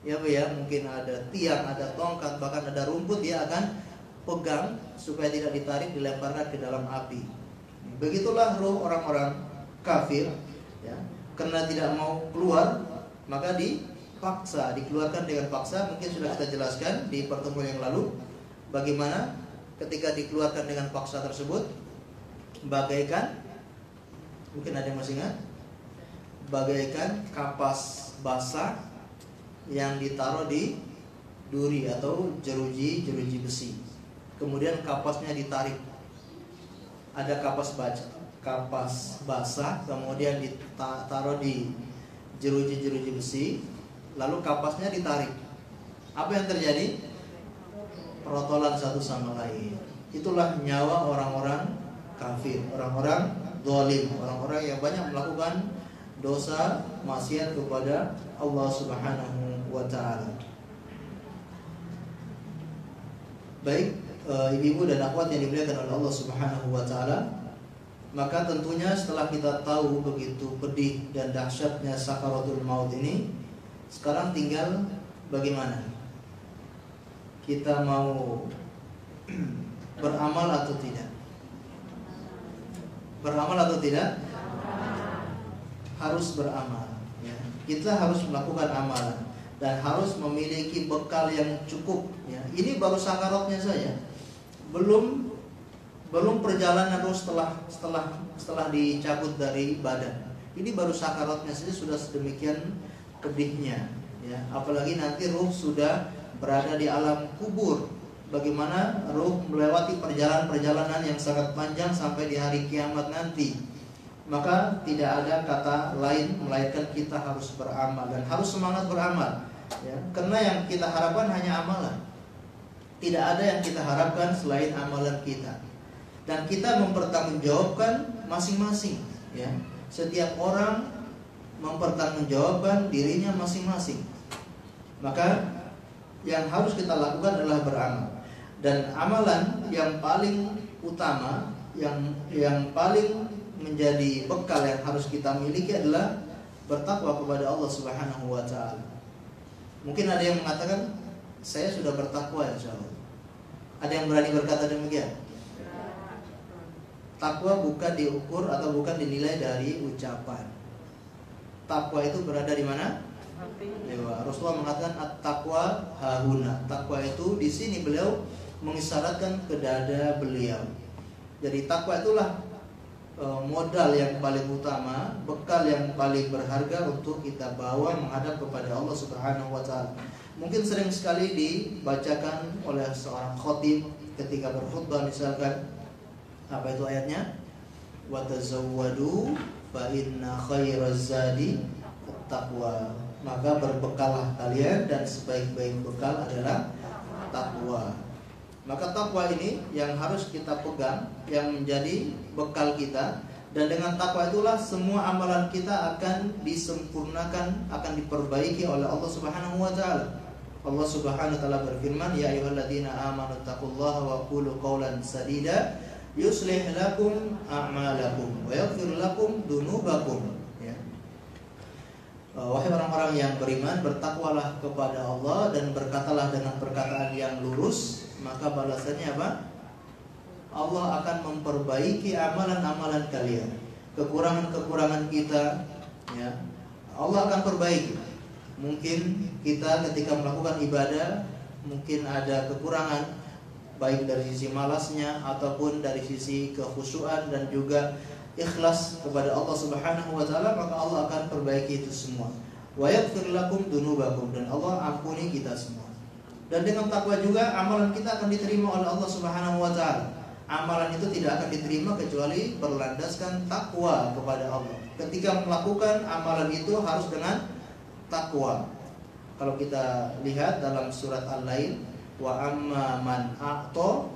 Ya Bu ya, mungkin ada tiang, ada tongkat, bahkan ada rumput, dia akan pegang supaya tidak ditarik, dilemparkan ke dalam api. Begitulah ruh orang-orang kafir, ya. Karena tidak mau keluar, maka dipaksa, dikeluarkan dengan paksa. Mungkin sudah kita jelaskan di pertemuan yang lalu bagaimana ketika dikeluarkan dengan paksa tersebut, bagaikan, mungkin ada yang masih ingat, bagaikan kapas basah yang ditaruh di duri atau jeruji besi. Kemudian kapasnya ditarik. Ada kapas basah, kemudian ditaruh di jeruji besi, lalu kapasnya ditarik. Apa yang terjadi? Perotolan satu sama lain. Itulah nyawa orang-orang kafir, orang-orang zalim, orang-orang yang banyak melakukan dosa maksiat kepada Allah Subhanahu wa taala. Baik, ibu-ibu dan akhwat yang dimuliakan oleh Allah Subhanahu wa taala, maka tentunya setelah kita tahu begitu pedih dan dahsyatnya sakaratul maut ini, sekarang tinggal bagaimana kita mau beramal atau tidak. Beramal atau tidak? Harus beramal, ya. Kita harus melakukan amalan dan harus memiliki bekal yang cukup, ya. Ini baru sakaratnya saja, belum perjalanan ruh setelah dicabut dari badan. Ini baru sakaratnya saja sudah sedemikian pedihnya, ya. Apalagi nanti ruh sudah berada di alam kubur, bagaimana ruh melewati perjalanan yang sangat panjang sampai di hari kiamat nanti. Maka tidak ada kata lain melainkan kita harus beramal dan harus semangat beramal, ya. Karena yang kita harapkan hanya amalan. Tidak ada yang kita harapkan selain amalan kita. Dan kita mempertanggungjawabkan masing-masing, ya. Setiap orang mempertanggungjawabkan dirinya masing-masing. Maka yang harus kita lakukan adalah beramal. Dan amalan yang paling utama, yang paling menjadi bekal yang harus kita miliki adalah bertakwa kepada Allah Subhanahu wa taala. Mungkin ada yang mengatakan, saya sudah bertakwa insyaallah. Ada yang berani berkata demikian? Takwa bukan diukur atau bukan dinilai dari ucapan. Takwa itu berada di mana? Dewa. Rasulullah mengatakan at-taqwa hahuna. Takwa itu di sini beliau mengisyaratkan ke dada beliau. Jadi takwa itulah modal yang paling utama, bekal yang paling berharga untuk kita bawa menghadap kepada Allah Subhanahu wa taala. Mungkin sering sekali dibacakan oleh seorang khatib ketika berkhutbah, misalkan apa itu ayatnya? Wa tazawwadu fa inna khairaz zadi at-taqwa. Maka berbekallah kalian dan sebaik-baik bekal adalah takwa. Maka takwa ini yang harus kita pegang, yang menjadi bekal kita. Dan dengan takwa itulah semua amalan kita akan disempurnakan, akan diperbaiki oleh Allah Subhanahu wa taala. Allah Subhanahu wa taala berfirman, ya ayyuhalladzina amanu taqullaha wa qulu qawlan sadida yuslih lakum a'malakum wa yaghfir lakum dunubakum. Wahai orang-orang yang beriman, bertakwalah kepada Allah dan berkatalah dengan perkataan yang lurus, maka balasannya apa? Allah akan memperbaiki amalan-amalan kalian. Kekurangan-kekurangan kita, ya, Allah akan perbaiki. Mungkin kita ketika melakukan ibadah mungkin ada kekurangan, baik dari sisi malasnya ataupun dari sisi kekhusyuan dan juga ikhlas kepada Allah Subhanahu wa taala, maka Allah akan perbaiki itu semua. Wa yaghfir lakum dunubakum, dan Allah ampuni kita semua. Dan dengan takwa juga amalan kita akan diterima oleh Allah Subhanahu wa taala. Amalan itu tidak akan diterima kecuali berlandaskan takwa kepada Allah. Ketika melakukan amalan itu harus dengan takwa. Kalau kita lihat dalam surat Al-Lail, wa amma man a'ta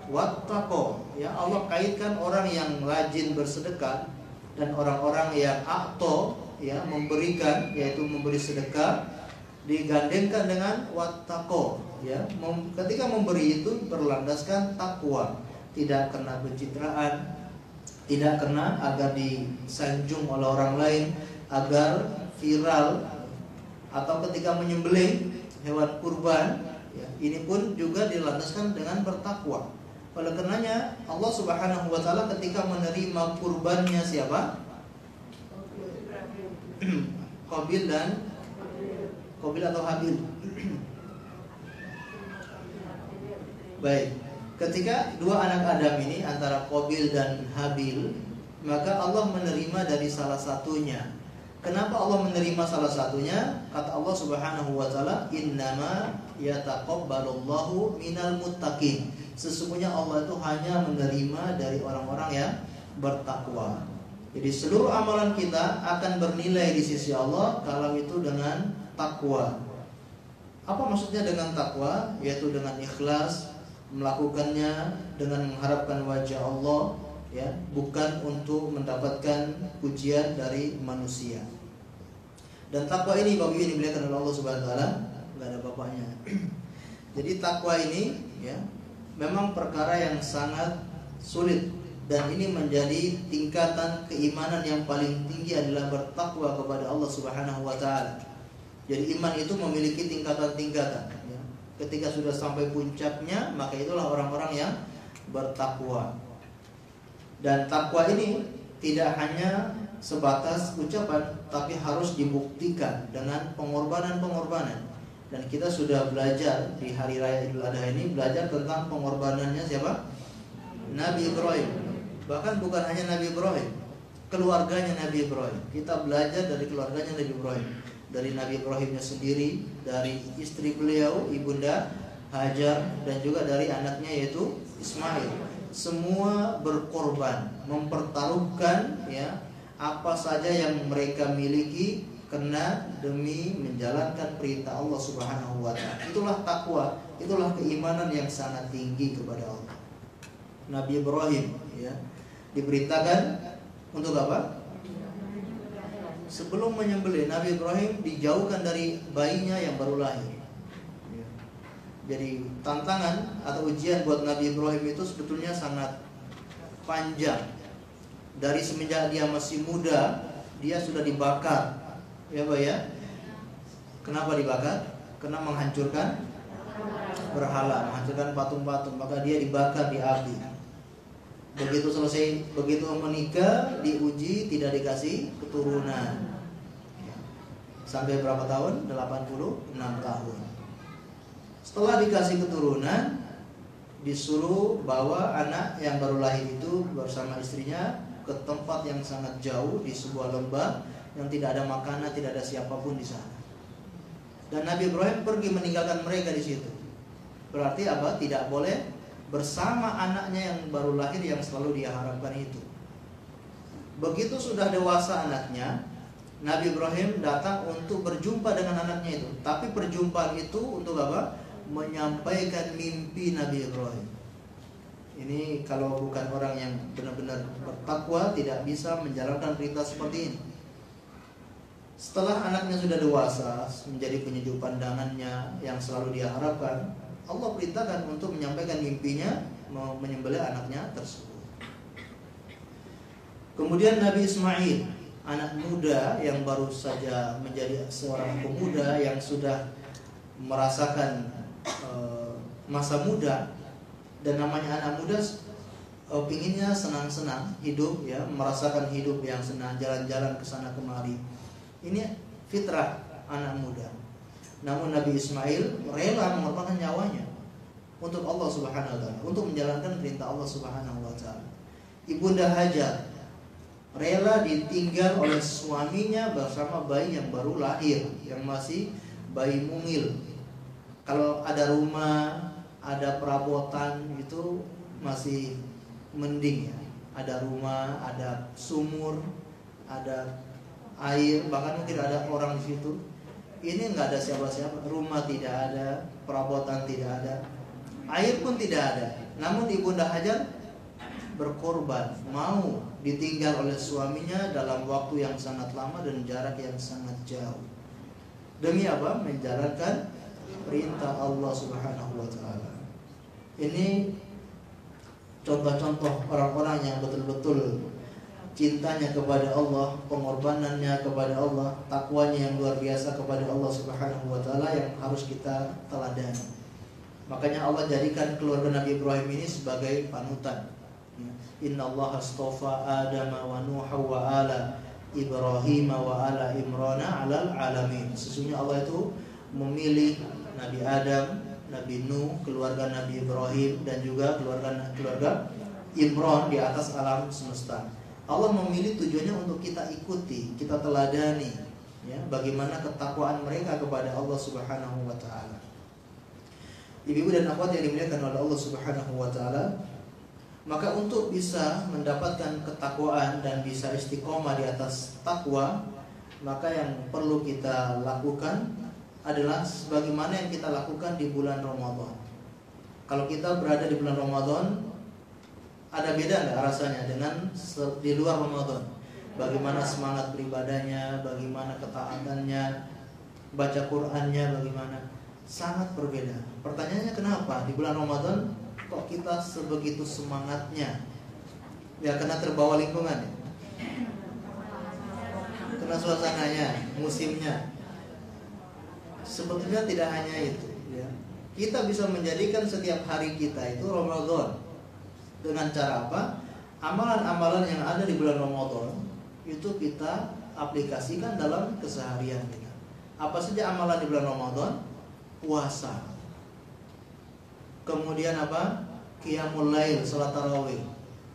wattaqo, ya, Allah kaitkan orang yang rajin bersedekah dan orang-orang yang a'ta, ya, memberikan, yaitu memberi sedekah, digandengkan dengan wattaqo, ya. Ketika memberi itu berlandaskan takwa, tidak kena pencitraan, tidak kena agar disanjung oleh orang lain, agar viral, atau ketika menyembelih hewan kurban Ya, ini pun juga dilandaskan dengan bertakwa. Oleh karenanya Allah Subhanahu wa taala ketika menerima kurbannya siapa? Qabil atau Habil. Baik, ketika dua anak Adam ini antara Qabil dan Habil, maka Allah menerima dari salah satunya. Kenapa Allah menerima salah satunya? Kata Allah Subhanahu wa taala, "Innama yataqabbalullahu minal muttaqin." Sesungguhnya Allah itu hanya menerima dari orang-orang yang bertakwa. Jadi seluruh amalan kita akan bernilai di sisi Allah kalau itu dengan takwa. Apa maksudnya dengan takwa? Yaitu dengan ikhlas melakukannya, dengan mengharapkan wajah Allah, ya, bukan untuk mendapatkan pujian dari manusia. Dan takwa ini Bapak Ibu dimuliakan oleh Allah Subhanahu wa taala, enggak ada bapaknya. Jadi takwa ini, ya, memang perkara yang sangat sulit, dan ini menjadi tingkatan keimanan yang paling tinggi adalah bertakwa kepada Allah Subhanahu wa taala. Jadi iman itu memiliki tingkatan-tingkatan, ya. Ketika sudah sampai puncaknya, maka itulah orang-orang yang bertakwa. Dan takwa ini tidak hanya sebatas ucapan, tapi harus dibuktikan dengan pengorbanan-pengorbanan. Dan kita sudah belajar di hari raya Idul Adha ini, belajar tentang pengorbanannya siapa? Nabi Ibrahim. Bahkan bukan hanya Nabi Ibrahim, keluarganya Nabi Ibrahim. Kita belajar dari keluarganya Nabi Ibrahim, dari Nabi Ibrahimnya sendiri, dari istri beliau Ibunda Hajar, dan juga dari anaknya yaitu Ismail. Semua berkorban, mempertaruhkan, ya, apa saja yang mereka miliki karena demi menjalankan perintah Allah Subhanahu wa taala. Itulah takwa, itulah keimanan yang sangat tinggi kepada Allah. Nabi Ibrahim, ya, diberitakan untuk apa? Sebelum menyembelih, Nabi Ibrahim dijauhkan dari bayinya yang baru lahir. Jadi tantangan atau ujian buat Nabi Ibrahim itu sebetulnya sangat panjang. Dari semenjak dia masih muda, dia sudah dibakar, ya Pak ya. Kenapa dibakar? Karena menghancurkan berhala, menghancurkan patung-patung, maka dia dibakar di api. Begitu selesai, begitu menikah, diuji, tidak dikasih keturunan. Sampai berapa tahun? 86 tahun. Setelah dikasih keturunan, disuruh bawa anak yang baru lahir itu bersama istrinya ke tempat yang sangat jauh di sebuah lembah yang tidak ada makanan, tidak ada siapapun di sana. Dan Nabi Ibrahim pergi meninggalkan mereka di situ. Berarti apa? Tidak boleh bersama anaknya yang baru lahir yang selalu dia harapkan itu. Begitu sudah dewasa anaknya, Nabi Ibrahim datang untuk berjumpa dengan anaknya itu. Tapi perjumpaan itu untuk apa? Menyampaikan mimpi Nabi Ibrahim. Ini kalau bukan orang yang benar-benar bertakwa, tidak bisa menjalankan perintah seperti ini. Setelah anaknya sudah dewasa, menjadi penyejuk pandangannya yang selalu dia harapkan, Allah perintahkan untuk menyampaikan mimpinya, mau menyembelih anaknya tersebut. Kemudian Nabi Ismail, anak muda yang baru saja menjadi seorang pemuda yang sudah merasakan masa muda, dan namanya anak muda pinginnya senang-senang hidup, ya, merasakan hidup yang senang, jalan-jalan ke sana kemari. Ini fitrah anak muda. Namun Nabi Ismail rela mengorbankan nyawanya untuk Allah Subhanahu wa taala, untuk menjalankan perintah Allah Subhanahu wa taala. Ibunda Hajar rela ditinggal oleh suaminya bersama bayi yang baru lahir, yang masih bayi mungil. Kalau ada rumah, ada perabotan, itu masih mending, ya. Ada rumah, ada sumur, ada air, bahkan mungkin ada orang di situ. Ini nggak ada siapa-siapa, rumah tidak ada, perabotan tidak ada, air pun tidak ada. Namun Ibunda Hajar berkorban, mau ditinggal oleh suaminya dalam waktu yang sangat lama dan jarak yang sangat jauh. Demi apa? Menjalankan perintah Allah Subhanahu wa taala. Ini contoh-contoh orang-orang yang betul-betul cintanya kepada Allah, pengorbanannya kepada Allah, takwanya yang luar biasa kepada Allah Subhanahu wa taala yang harus kita teladani. Makanya Allah jadikan keluarga Nabi Ibrahim ini sebagai panutan. Innallaha astafa Adama wa Nuha wa ala Ibrahim wa ala Imrana 'alal alamin. Sesungguhnya Allah itu memilih Nabi Adam, Nabi Nuh, keluarga Nabi Ibrahim, dan juga keluarga Imran di atas alam semesta. Allah memilih tujuannya untuk kita ikuti, kita teladani, ya, bagaimana ketakwaan mereka kepada Allah Subhanahu wa taala. Ibu-ibu dan akhwat yang dimuliakan oleh Allah Subhanahu wa taala, maka untuk bisa mendapatkan ketakwaan dan bisa istiqomah di atas takwa, maka yang perlu kita lakukan adalah sebagaimana yang kita lakukan di bulan Ramadan. Kalau kita berada di bulan Ramadan, ada beda nggak rasanya dengan di luar Ramadan? Bagaimana semangat beribadahnya, bagaimana ketaatannya, baca Qur'annya, bagaimana? Sangat berbeda. Pertanyaannya kenapa di bulan Ramadan kok kita sebegitu semangatnya? Ya karena terbawa lingkungan, ya? Karena suasananya, musimnya. Sebetulnya tidak hanya itu, ya. Kita bisa menjadikan setiap hari kita itu Ramadan. Dengan cara apa? Amalan-amalan yang ada di bulan Ramadan itu kita aplikasikan dalam keseharian kita. Apa saja amalan di bulan Ramadan? Puasa. Kemudian apa? Qiyamul lail, salat tarawih.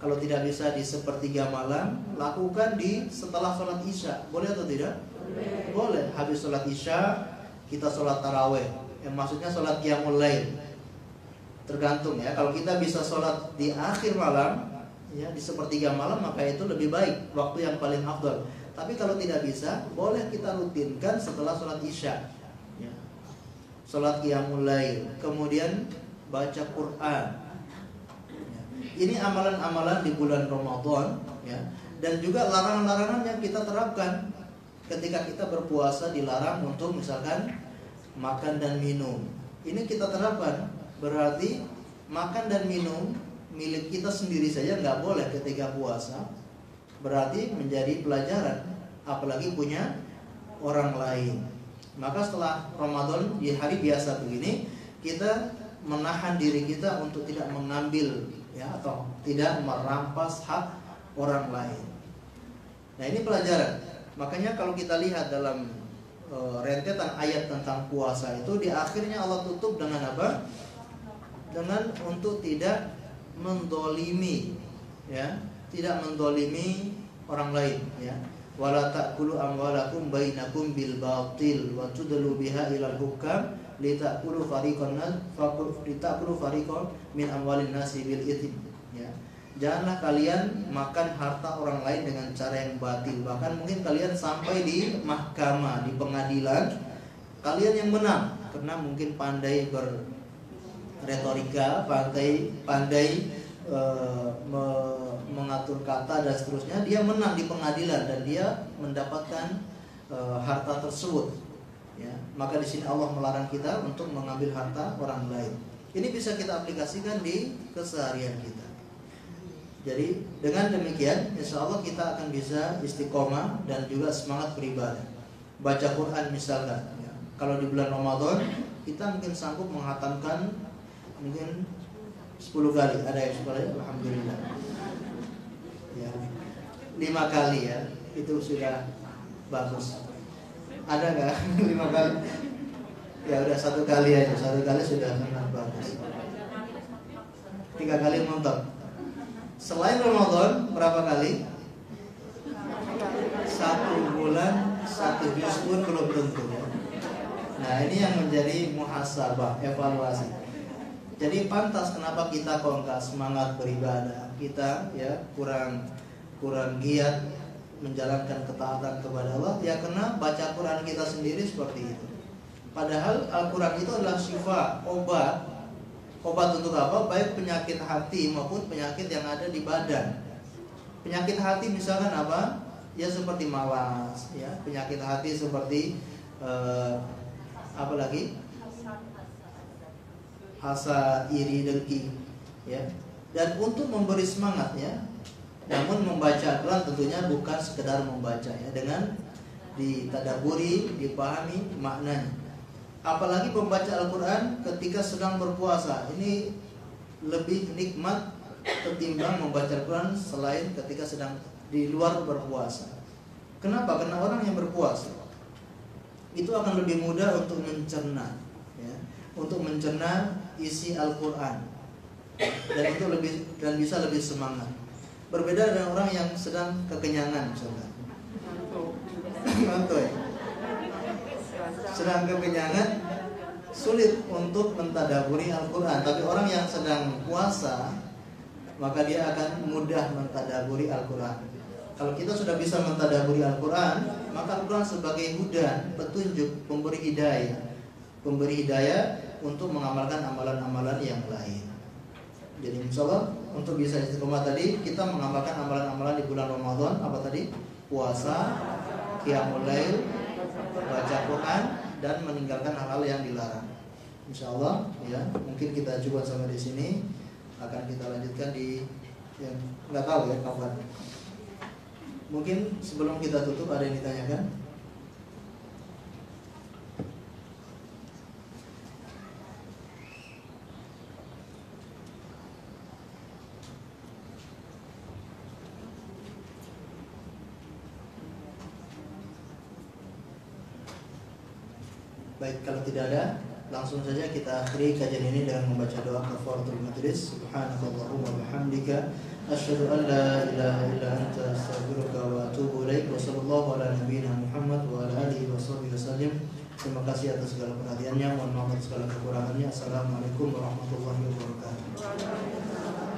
Kalau tidak bisa di sepertiga malam, lakukan di setelah salat Isya. Boleh atau tidak? Boleh. Habis salat Isya, kita salat tarawih. Yang maksudnya salat qiyamul lail. Tergantung, ya. Kalau kita bisa salat di akhir malam, ya, di sepertiga malam, maka itu lebih baik, waktu yang paling afdal. Tapi kalau tidak bisa, boleh kita rutinkan setelah salat Isya, ya. Salat qiyamul lail, kemudian baca Quran, ya. Ini amalan-amalan di bulan Ramadan, ya. Dan juga larangan-larangan yang kita terapkan. Ketika kita berpuasa dilarang untuk misalkan makan dan minum. Ini kita terapkan. Berarti makan dan minum milik kita sendiri saja nggak boleh ketika puasa. Berarti menjadi pelajaran, apalagi punya orang lain. Maka setelah Ramadan di hari biasa begini, kita menahan diri kita untuk tidak mengambil, ya, atau tidak merampas hak orang lain. Nah, ini pelajaran. Makanya kalau kita lihat dalam rentetan ayat tentang puasa itu, di akhirnya Allah tutup dengan apa? Dengan untuk tidak mendolimi, ya, tidak mendolimi orang lain, ya. Wala ta'kulu amwalakum bainakum bil batil wa tudlu biha ilal hukam litakulu fariqan min amwalin nasi bil itsm, ya. Janganlah kalian makan harta orang lain dengan cara yang batil. Bahkan mungkin kalian sampai di mahkamah, di pengadilan, kalian yang menang karena mungkin pandai berretorika, pandai mengatur kata dan seterusnya. Dia menang di pengadilan dan dia mendapatkan harta tersebut, ya. Maka di sini Allah melarang kita untuk mengambil harta orang lain. Ini bisa kita aplikasikan di keseharian kita. Jadi dengan demikian, insya Allah kita akan bisa istiqomah dan juga semangat beribadah. Baca Quran misalkan, ya. Kalau di bulan Ramadan kita mungkin sanggup menghatamkan mungkin 10 kali, ada yang 10 kali, alhamdulillah, ya. 5 kali, ya, itu sudah bagus. Ada nggak 5 kali? Ya udah 1 kali aja, 1 kali sudah sangat bagus. 3 kali mentok. Selain Ramadan berapa kali? 1 bulan 1 juz pun belum tentu, ya. Nah, ini yang menjadi muhasabah, evaluasi. Jadi pantas kenapa kita kok nggak semangat beribadah, kita, ya, kurang giat menjalankan ketaatan kepada Allah, ya karena baca Quran kita sendiri seperti itu. Padahal Al-Quran itu adalah syifa, obat untuk apa? Baik penyakit hati maupun penyakit yang ada di badan. Penyakit hati misalkan apa? Ya seperti malas, ya. Penyakit hati seperti apa lagi? Hasad, iri, dengki, ya. Dan untuk memberi semangat, ya. Namun membaca Al-Quran tentunya bukan sekedar membaca, ya, dengan ditadaburi, dipahami maknanya. Apalagi membaca Al-Quran ketika sedang berpuasa, ini lebih nikmat ketimbang membaca Al-Quran selain ketika sedang di luar berpuasa. Kenapa? Karena orang yang berpuasa itu akan lebih mudah untuk mencerna, ya, untuk mencerna isi Al-Quran, dan bisa lebih semangat. Berbeda dengan orang yang sedang kekenyangan, misalnya sedang kekenyangan, sulit untuk mentadaburi Al-Quran. Tapi orang yang sedang puasa, maka dia akan mudah mentadaburi Al-Quran. Kalau kita sudah bisa mentadaburi Al-Quran, maka Al-Quran sebagai hudan, petunjuk, pemberi hidayah untuk mengamalkan amalan-amalan yang lain. Jadi insya Allah untuk bisa istiqomah tadi, kita mengamalkan amalan-amalan di bulan Ramadan. Apa tadi? Puasa, qiyamul lail, baca Quran, dan meninggalkan hal-hal yang dilarang. Insya Allah, ya, mungkin kita coba sampai di sini. Akan kita lanjutkan di yang nggak tahu ya kapan. Mungkin sebelum kita tutup ada yang ditanyakan? Baik, kalau tidak ada, langsung saja kita akhiri kajian ini dengan membaca doa kafaratul majlis. Subhanakallahumma wa bihamdika asyhadu an la ilaha illa anta astaghfiruka wa atubu ilaik. Wa sallallahu ala nabiyyina Muhammad wa ala alihi washabbihi wasallam. Terima kasih atas segala perhatiannya, mohon maaf atas segala kekurangannya. Assalamualaikum warahmatullahi wabarakatuh.